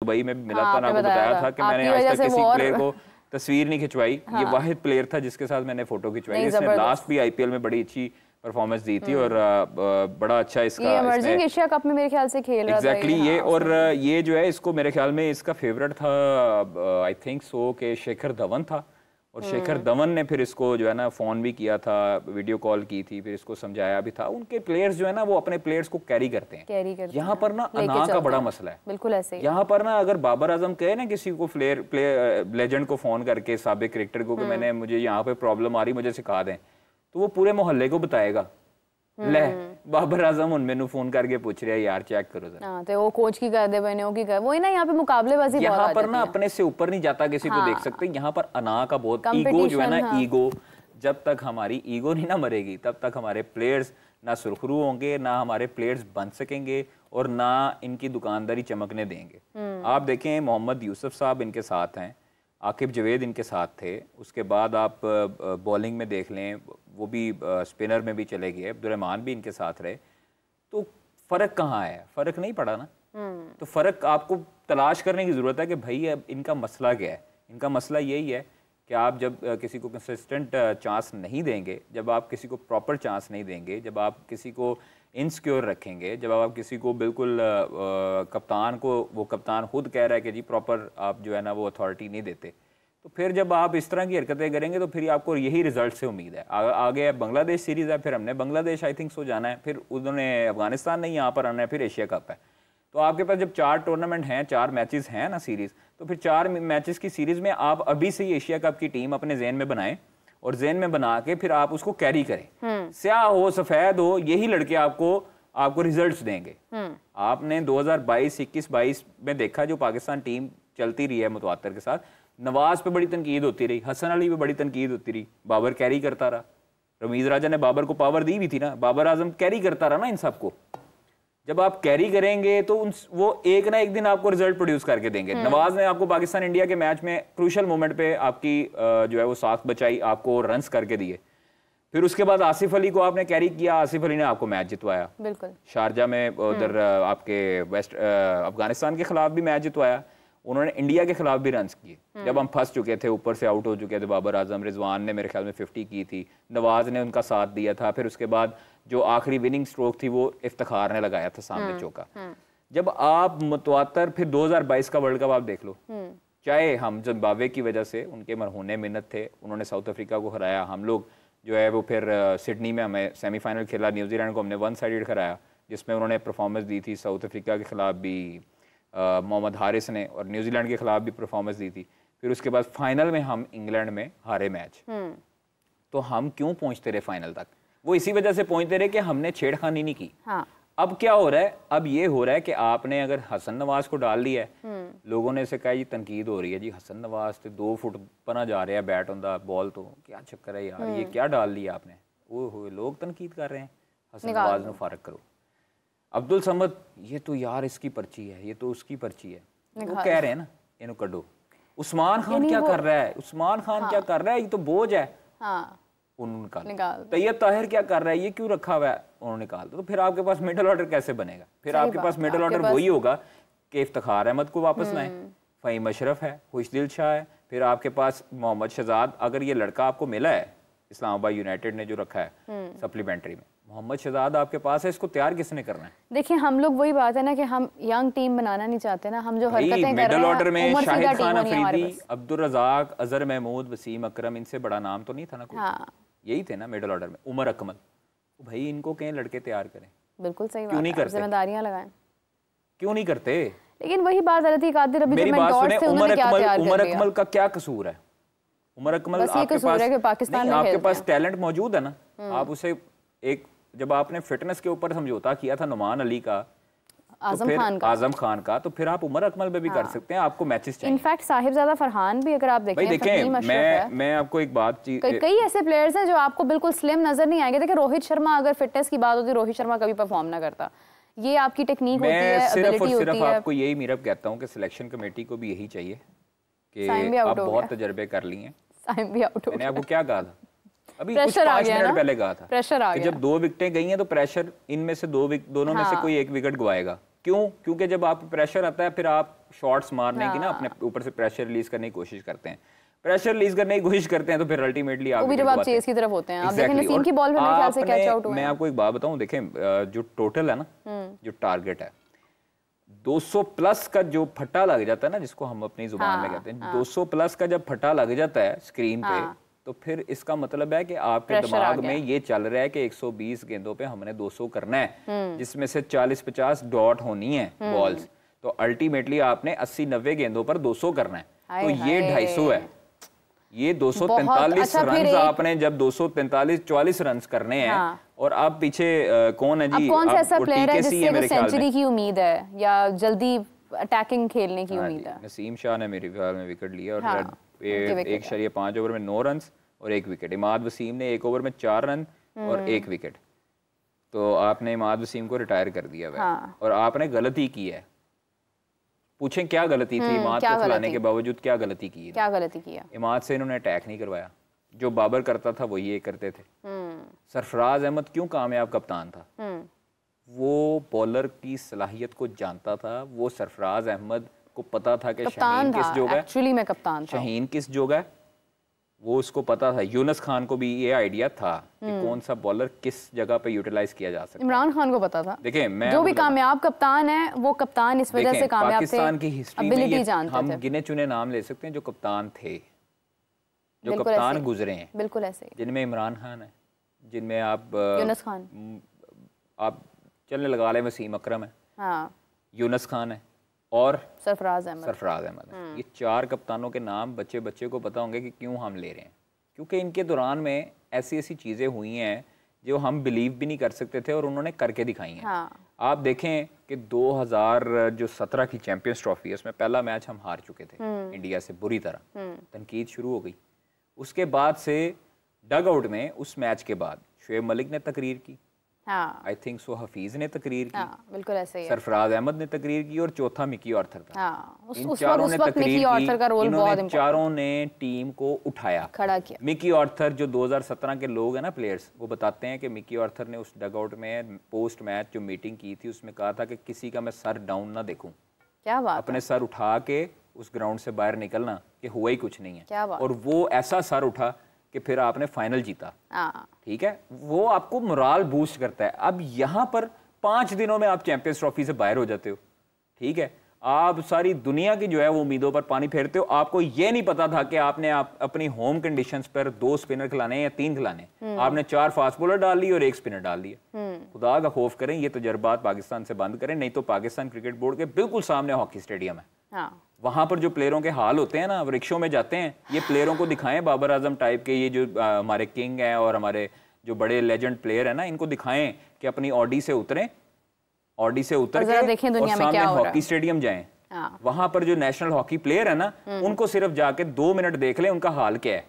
Dubai में मिला था ना, आपको बताया था कि मैंने आज तक किसी प्लेयर को तस्वीर नहीं खिंचवाई। ये वाहिद प्लेयर था जिसके साथ मैंने फोटो खिंचवाई। इसने लास्ट भी आईपीएल में बड़ी अच्छी परफॉर्मेंस दी थी और बड़ा अच्छा इसका इमर्जिंग एशिया कप में मेरे ख्याल से खेल रहा था। एग्जैक्टली ये, और ये जो है इसको मेरे ख्याल में इसका फेवरेट था आई थिंक सो के शेखर धवन था, और शेखर धवन ने फिर इसको जो है ना फोन भी किया था, वीडियो कॉल की थी, फिर इसको समझाया भी था। उनके प्लेयर्स जो है ना वो अपने प्लेयर्स को कैरी करते हैं। यहाँ पर ना अना का बड़ा मसला है। बिल्कुल ऐसे यहाँ पर ना अगर बाबर आजम कहे ना किसी को प्लेयर लेजेंड को फोन करके, साबिक क्रिकेटर को, कि मुझे यहाँ पे प्रॉब्लम आ रही, मुझे सिखा दें, तो वो पूरे मोहल्ले को बताएगा। ले बाबर आजम उन मेनू फोन करके पूछ रहे हैं यार चेक करो जरा। हां तो वो कोच की कर दे बने की कर, वही ना यहाँ पे मुकाबलेबाजी बहुत यहाँ पर ना अपने से ऊपर नहीं जाता किसी को देख सकते। यहाँ पर अना का बहुत ईगो जो है ना, ईगो, जब तक हमारी ईगो नहीं ना मरेगी तब तक हमारे प्लेयर्स ना सुरखरू होंगे, ना हमारे प्लेयर्स बन सकेंगे, और ना इनकी दुकानदारी चमकने देंगे। आप देखें मोहम्मद यूसुफ साहब इनके साथ हैं, आकिब जवेद इनके साथ थे, उसके बाद आप बॉलिंग में देख लें, वो भी स्पिनर में भी चले गए, अब्दुर्रहमान भी इनके साथ रहे। तो फ़र्क कहाँ है? फ़र्क नहीं पड़ा ना। तो फ़र्क आपको तलाश करने की ज़रूरत है कि भाई अब इनका मसला क्या है। इनका मसला यही है कि आप जब किसी को कंसिस्टेंट चांस नहीं देंगे, जब आप किसी को प्रॉपर चांस नहीं देंगे, जब आप किसी को इनसिक्योर रखेंगे, जब आप किसी को बिल्कुल कप्तान को, वो कप्तान खुद कह रहा है कि जी प्रॉपर आप जो है ना वो अथॉरिटी नहीं देते, तो फिर जब आप इस तरह की हरकतें करेंगे तो फिर आपको यही रिजल्ट से उम्मीद है। आगे बांग्लादेश सीरीज़ है, फिर हमने बांग्लादेश आई थिंक सो जाना है, फिर उन्होंने अफगानिस्तान नहीं यहाँ पर आना है, फिर एशिया कप है। तो आपके पास जब 4 टूर्नामेंट हैं, 4 मैचेस हैं ना सीरीज़, तो फिर 4 मैचेस की सीरीज़ में आप अभी से ही एशिया कप की टीम अपने जहन में बनाएं, और जहन में बना के फिर आप उसको कैरी करें। स्याह हो सफ़ेद हो, यही लड़के आपको रिजल्ट्स देंगे। आपने 2022, 21, 22 में देखा जो पाकिस्तान टीम चलती रही है मुतवातर के साथ, नवाज पे बड़ी तनकीद होती रही, हसन अली पे बड़ी तनकीद होती रही, बाबर कैरी करता रहा, रमीज राजा ने बाबर को पावर दी भी थी ना, बाबर आजम कैरी करता रहा ना इन सबको। जब आप कैरी करेंगे तो वो एक ना एक दिन आपको रिजल्ट प्रोड्यूस करके देंगे। नवाज ने आपको पाकिस्तान इंडिया के मैच में क्रूशल मोमेंट पे आपकी जो है वो साथ बचाई, आपको रन्स करके दिए। फिर उसके बाद आसिफ अली को आपने कैरी किया, आसिफ अली ने आपको मैच जितवाया, बिल्कुल शारजा में उधर आपके वेस्ट अफगानिस्तान के खिलाफ भी मैच जितवाया, उन्होंने इंडिया के खिलाफ भी रन्स किए। जब हम फंस चुके थे, ऊपर से आउट हो चुके थे, बाबर आजम, रिजवान ने मेरे ख्याल में 50 की थी, नवाज ने उनका साथ दिया था। फिर उसके बाद जो आखिरी विनिंग स्ट्रोक थी वो इफ्तिखार ने लगाया था सामने चौका। जब आप मुतवातर, फिर 2022 का वर्ल्ड कप आप देख लो, चाहे हम जिम्बाब्वे की वजह से, उनके मरहूने मिन्नत थे, उन्होंने साउथ अफ्रीका को हराया, हम लोग जो है वो फिर सिडनी में हमें सेमीफाइनल खेला, न्यूजीलैंड को हमने 1 साइडेड हराया, जिसमें उन्होंने परफॉर्मेंस दी थी। साउथ अफ्रीका के खिलाफ भी मोहम्मद हारिस ने, और न्यूजीलैंड के खिलाफ भी परफॉर्मेंस दी थी। फिर उसके बाद फाइनल में हम इंग्लैंड में हारे मैच। तो हम क्यों पहुंचते रहे फाइनल तक? वो इसी वजह से पहुंचते रहे कि हमने छेड़खानी नहीं की। अब क्या हो रहा है? अब ये हो रहा है कि आपने अगर हसन नवाज को डाल लिया है, लोगों ने से कहा ये तनकीद हो रही है जी, हसन नवाज तो 2 फुट पना जा रहे हैं बैट ऑन द बॉल, तो क्या चक्कर है यार, ये क्या डाल लिया आपने? वो लोग तनकीद कर रहे हैं, हसन नवाज में फारक करो। अब्दुल समद, ये तो यार इसकी पर्ची है, ये तो उसकी पर्ची है, वो कह रहे हैं ना इन्हों कड्डो। उस्मान खान क्या कर रहा है? उस्मान खान क्या कर रहा है? ये तो बोझ है, उनका निकाल। तैयब ताहिर क्या कर रहा है? ये क्यों रखा हुआ है? उन्होंने निकाल दो। तो फिर आपके पास मिडल ऑर्डर कैसे बनेगा? फिर आपके पास मिडल ऑर्डर वही होगा कि इफ्तिखार अहमद को वापस लाएं, फ़हीम अशरफ है, खुशदिल शाह है, फिर आपके पास मोहम्मद शहजाद। अगर ये लड़का आपको मिला है, इस्लामाबाद यूनाइटेड ने जो रखा है सप्लीमेंट्री में, मोहम्मद शहजाद आपके पास है, इसको तैयार किसने करना है? देखिए हम लोग वही बात है ना कि हम यंग टीम बनाना नहीं चाहते ना, हम जो हरकतें कर रहे हैं। मिडल ऑर्डर में शाहिद खान अफरीदी, अब्दुल रज़ाक, अजहर महमूद, वसीम अकरम, इनसे बड़ा नाम तो नहीं था ना कोई। यही थे ना मिडल ऑर्डर में। उमर अकमल, भाई इनको कहीं लड़के तैयार करें। बिल्कुल सही बात है, जिम्मेदारियां लगाएं। क्यों नहीं करते? लेकिन वही बात आ रही थी कादिर, अभी मेरी बात सुने, उमर अकमल का क्या कसूर है? उमर अकमल आपके पास टैलेंट मौजूद है ना, आप उसे एक, जब आपने फिटनेस के ऊपर समझौता किया था नुमान अली का, आजम खान का, तो फिर आप उमर अकमल पे भी कर सकते हैं। आपको मैचेस चाहिए। इनफैक्ट साहिबजादा फरहान भी अगर आप देखें, मैं आपको एक बात, कई ऐसे प्लेयर्स हैं जो आपको बिल्कुल स्लिम नजर नहीं आएंगे। देखिए रोहित शर्मा, अगर फिटनेस की बात होती है, रोहित शर्मा कभी परफॉर्म ना करता। ये आपकी टेक्निक होती है, सिर्फ और सिर्फ आपको यही मीरब कहता हूँ कि सिलेक्शन कमेटी को भी यही चाहिए कि आप बहुत तजर्बे कर लिए हैं। मैंने आपको क्या कहा था अभी कुछ 5 मिनट पहले कहा था, प्रेशर आ गया। जब 2 विकेटें गई हैं तो प्रेशर, इनमें से दोनों में से कोई एक विकेट गवाएगा। क्यों? क्योंकि जब आपको प्रेशर आता है फिर आप शॉट्स मारने की ना अपने ऊपर से प्रेशर रिलीज करने की कोशिश करते हैं, प्रेशर रिलीज करने की कोशिश करते हैं तो फिर अल्टीमेटली आप जब आप चेस की तरफ होते हैं, आप देखें नसीम की बॉल में मेरे ख्याल से कैच आउट हुआ है। मैं आपको एक बात बताऊं, देखें जो टोटल है ना, जो टारगेट है 200 प्लस का जो फटा लग जाता है ना, जिसको हम अपनी जुबान में कहते हैं, 200 प्लस का जब फटा लग जाता है स्क्रीन पे, तो फिर इसका मतलब है कि आपके दिमाग में ये चल रहा है कि 120 गेंदों पे हमने 200 करना है, जिसमें से 40-50 डॉट होनी है बॉल्स, तो अल्टीमेटली आपने 80-90 गेंदों पर 200 करना है, तो ये 250 है। ये 243 रन आपने जब 243-44 रन करने हैं, और आप पीछे कौन है जी, कौन सा ऐसा प्लेयर है जिससे सेंचुरी की उम्मीद है या जल्दी अटैकिंग खेलने की उम्मीद है? नसीम शाह ने मेरे ख्याल में विकेट लिया और 1.5 ओवर में 9 रन और 1 विकेट। इमाद वसीम ने 1 ओवर में 4 रन और 1 विकेट। तो आपने इमाद वसीम को रिटायर कर दिया है और आपने गलती की है। पूछें क्या गलती थी इमाद को खिलाने के बावजूद, क्या गलती की है? क्या गलती किया? इमाद से इन्होंने अटैक नहीं करवाया, जो बाबर करता था वो ये करते थे। सरफराज अहमद क्यों कामयाब कप्तान था? वो बॉलर की सलाहियत को जानता था, वो सरफराज अहमद को पता था कि शाहीन किस जोगा है, एक्चुअली मैं कप्तान था, शाहीन किस जोगा है, वो उसको पता था। यूनुस खान को भी ये आइडिया था कि कौन सा बॉलर किस जगह पे यूटिलाइज किया जा सकता है। इमरान खान को पता था। देखिए मैं जो भी कामयाब कप्तान है वो कप्तान इस वजह से कामयाब थे, पाकिस्तान की हिस्ट्री में हम गिने चुने नाम ले सकते हैं जो कप्तान थे, जो कप्तान गुजरे हैं, बिल्कुल ऐसे, जिनमें इमरान खान है, जिनमें आप यूनुस खान, आप चलने लगा ले, वसीम अकरम है, यूनुस खान है और सरफराज अहमद है। ये 4 कप्तानों के नाम बच्चे बच्चे को पता होंगे कि क्यों हम ले रहे हैं, क्योंकि इनके दौरान में ऐसी ऐसी चीज़ें हुई हैं जो हम बिलीव भी नहीं कर सकते थे और उन्होंने करके दिखाई हैं। आप देखें कि 2017 की चैंपियंस ट्रॉफी है, उसमें पहला मैच हम हार चुके थे इंडिया से बुरी तरह, तनकीद शुरू हो गई। उसके बाद से डग आउट में उस मैच के बाद शुएब मलिक ने तकरीर की, आई थिंक सो हफीज ने तकरीर की, बिल्कुल ऐसे ही, सरफराज अहमद ने तकरीर की और चौथा मिकी आर्थर था। इन चारों ने तकरीर की, इन्होंने चारों ने टीम को उठाया, खड़ा किया। मिकी आर्थर जो 2017 के लोग हैं ना प्लेयर्स, वो बताते हैं कि मिकी आर्थर ने उस डगआउट में पोस्ट मैच जो मीटिंग की थी उसमें कहा था कि किसी का मैं सर डाउन ना देखूं, क्या बात, अपने सर उठा के उस ग्राउंड से बाहर निकलना कि हुआ ही कुछ नहीं है। क्या बात। और वो ऐसा सर उठा कि फिर आपने फाइनल जीता। ठीक है, वो आपको मोराल बूस्ट करता है। अब यहाँ पर 5 दिनों में आप चैंपियंस ट्रॉफी से बाहर हो जाते हो, ठीक है, आप सारी दुनिया की जो है वो उम्मीदों पर पानी फेरते हो। आपको ये नहीं पता था कि आपने अपनी होम कंडीशंस पर 2 स्पिनर खिलाने या 3 खिलाने, आपने 4 फास्ट बॉलर डाल ली और 1 स्पिनर डाल दिया। खुदा का खौफ करें, ये तजर्बात पाकिस्तान से बंद करें, नहीं तो पाकिस्तान क्रिकेट बोर्ड के बिल्कुल सामने हॉकी स्टेडियम है, वहां पर जो प्लेयरों के हाल होते हैं ना, रिक्शों में जाते हैं, ये प्लेयरों को दिखाएं, बाबर आजम टाइप के ये जो हमारे किंग हैं और हमारे जो बड़े लेजेंड प्लेयर हैं ना, इनको दिखाएं कि अपनी ऑडी से उतरें, ऑडी से उतर के और सामने हॉकी स्टेडियम जाएं, वहां पर जो नेशनल हॉकी प्लेयर है ना, उनको सिर्फ जाके 2 मिनट देख लें उनका हाल क्या है।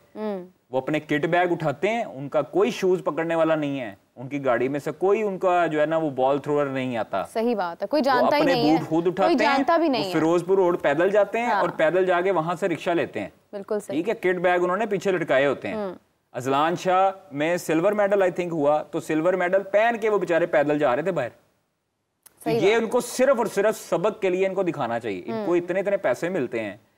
वो अपने किट बैग उठाते हैं, उनका कोई शूज पकड़ने वाला नहीं है, उनकी गाड़ी में से कोई उनका जो है ना वो बॉल थ्रोअर नहीं आता। सही बात है, कोई जानता ही नहीं है, बूट खुद उठाते कोई जानता भी नहीं है। फिरोजपुर रोड पैदल जाते हैं और पैदल जाके वहां से रिक्शा लेते हैं। बिल्कुल सही, ठीक है, किट बैग उन्होंने पीछे लटकाए होते हैं। अजलान शाह में सिल्वर मेडल आई थिंक हुआ, तो सिल्वर मेडल पहन के वो बेचारे पैदल जा रहे थे बाहर। तो ये उनको सिर्फ और सिर्फ सबक के लिए इनको दिखाना चाहिए। इनको इतने इतने पैसे मिलते हैं,